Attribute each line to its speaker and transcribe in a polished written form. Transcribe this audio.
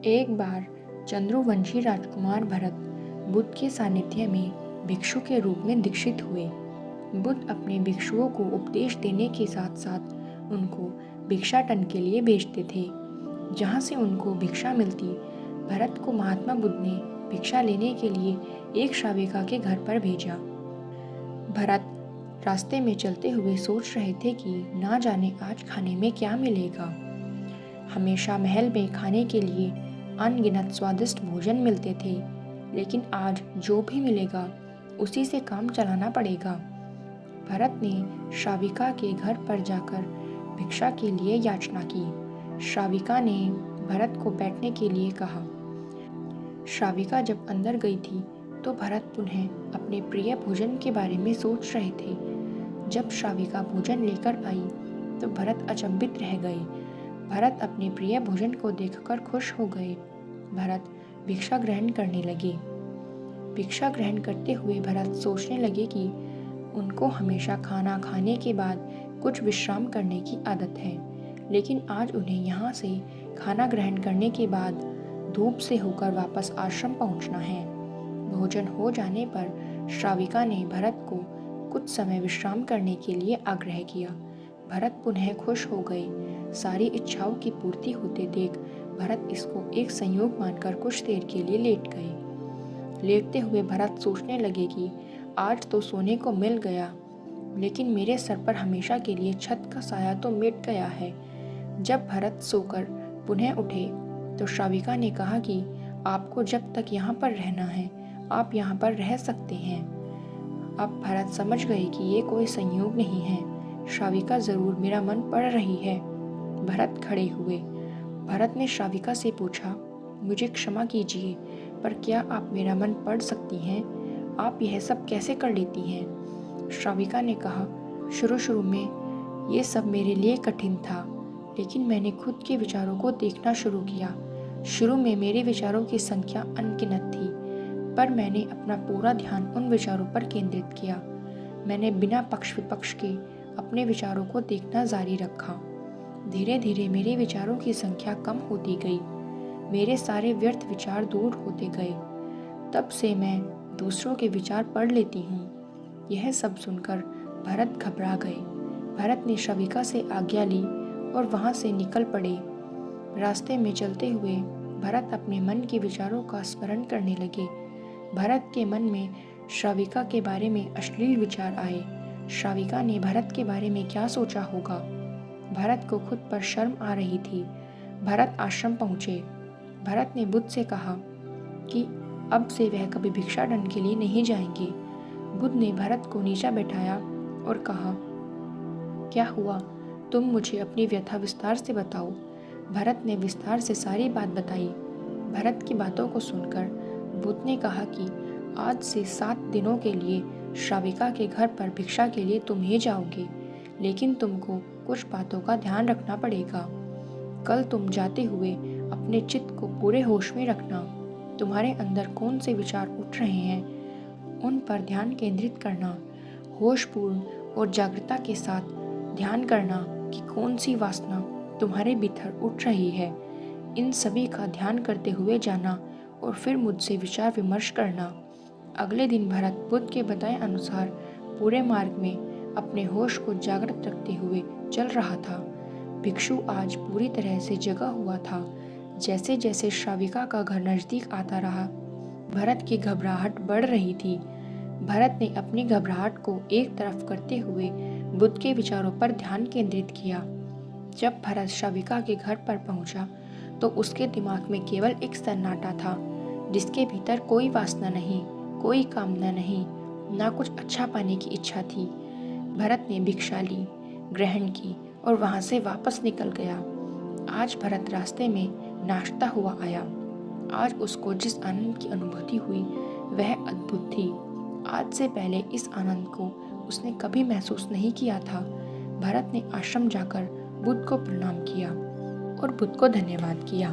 Speaker 1: एक बार चंद्रवंशी राजकुमार भरत बुद्ध के सानिध्य में भिक्षु के रूप में दीक्षित हुए। बुद्ध अपने भिक्षुओं को उपदेश देने के साथ साथ उनको भिक्षाटन के लिए भेजते थे, जहाँ से उनको भिक्षा मिलती। भरत को महात्मा बुद्ध ने भिक्षा लेने के लिए एक श्राविका के घर पर भेजा। भरत रास्ते में चलते हुए सोच रहे थे कि ना जाने आज खाने में क्या मिलेगा। हमेशा महल में खाने के लिए अनगिनत स्वादिष्ट भोजन मिलते थे, लेकिन आज जो भी मिलेगा उसी से काम चलाना पड़ेगा। भरत ने श्राविका के घर पर जाकर भिक्षा के लिए याचना की। श्राविका ने भरत को बैठने के लिए कहा। श्राविका जब अंदर गई थी तो भरत पुनः अपने प्रिय भोजन के बारे में सोच रहे थे। जब श्राविका भोजन लेकर आई तो भरत अचंभित रह गए। भरत अपने प्रिय भोजन को देखकर खुश हो गए। भरत भिक्षा ग्रहण करने लगे। भिक्षा ग्रहण करते हुए भरत सोचने लगे कि उनको हमेशा खाना खाने के बाद कुछ विश्राम करने की आदत है, लेकिन आज उन्हें यहाँ से खाना ग्रहण करने के बाद धूप से होकर वापस आश्रम पहुँचना है। भोजन हो जाने पर श्राविका ने भरत को कुछ समय विश्राम करने के लिए आग्रह किया। भरत पुनः खुश हो गए। सारी इच्छाओं की पूर्ति होते देख भरत इसको एक संयोग मानकर कुछ देर के लिए लेट गए। लेटते हुए भरत सोचने लगे कि आज तो सोने को मिल गया, लेकिन मेरे सर पर हमेशा के लिए छत का साया तो मिट गया है। जब भरत सोकर पुनः उठे तो श्राविका ने कहा कि आपको जब तक यहाँ पर रहना है आप यहाँ पर रह सकते हैं। अब भरत समझ गए कि ये कोई संयोग नहीं है, श्राविका जरूर मेरा मन पढ़ रही है। भरत खड़े हुए। भरत ने श्राविका से पूछा, मुझे क्षमा कीजिए, पर क्या आप मेरा मन पढ़ सकती हैं? आप यह सब कैसे कर लेती हैं? श्राविका ने कहा, शुरू में ये सब मेरे लिए कठिन था, लेकिन मैंने खुद के विचारों को देखना शुरू किया। शुरू में मेरे विचारों की संख्या अनगिनत थी, पर मैंने अपना पूरा ध्यान उन विचारों पर केंद्रित किया। मैंने बिना पक्ष विपक्ष के अपने विचारों को देखना जारी रखा। धीरे धीरे मेरे विचारों की संख्या कम होती गई। मेरे सारे व्यर्थ विचार दूर होते गए। तब से मैं दूसरों के विचार पढ़ लेती हूँ। यह सब सुनकर भरत घबरा गए। भरत ने श्राविका से आज्ञा ली और वहाँ से निकल पड़े। रास्ते में चलते हुए भरत अपने मन के विचारों का स्मरण करने लगे। भरत के मन में श्राविका के बारे में अश्लील विचार आए। श्राविका ने भरत के बारे में क्या सोचा होगा? भरत को खुद पर शर्म आ रही थी। भरत आश्रम पहुँचे। भरत ने बुद्ध से कहा कि अब से वह कभी भिक्षाटन के लिए नहीं जाएंगे। बुद्ध ने भरत को नीचा बैठाया और कहा, क्या हुआ? तुम मुझे अपनी व्यथा विस्तार से बताओ। भरत ने विस्तार से सारी बात बताई। भरत की बातों को सुनकर बुद्ध ने कहा कि आज से 7 दिनों के लिए श्राविका के घर पर भिक्षा के लिए तुम ही जाओगे, लेकिन तुमको कुछ बातों का ध्यान रखना पड़ेगा। कल तुम जाते हुए अपने चित्त को पूरे होश में रखना। तुम्हारे अंदर कौन से विचार उठ रहे हैं उन पर ध्यान केंद्रित करना। होशपूर्ण और जागरूकता के साथ ध्यान करना कि कौन सी वासना तुम्हारे भीतर उठ रही है। इन सभी का ध्यान करते हुए जाना और फिर मुझसे विचार विमर्श करना। अगले दिन भरत बुद्ध के बताए अनुसार पूरे मार्ग में अपने होश को जागृत रखते हुए चल रहा था। भिक्षु आज पूरी तरह से जगा हुआ था। जैसे जैसे श्राविका का घर नजदीक आता रहा, भरत की घबराहट बढ़ रही थी। भरत ने अपनी घबराहट को एक तरफ करते हुए बुद्ध के विचारों पर ध्यान केंद्रित किया। जब भरत श्राविका के घर पर पहुंचा तो उसके दिमाग में केवल एक सन्नाटा था, जिसके भीतर कोई वासना नहीं, कोई कामना नहीं, ना कुछ अच्छा पाने की इच्छा थी। भरत ने भिक्षा ली, ग्रहण की और वहां से वापस निकल गया। आज भरत रास्ते में नाश्ता हुआ आया। आज उसको जिस आनंद की अनुभूति हुई वह अद्भुत थी। आज से पहले इस आनंद को उसने कभी महसूस नहीं किया था। भरत ने आश्रम जाकर बुद्ध को प्रणाम किया और बुद्ध को धन्यवाद किया।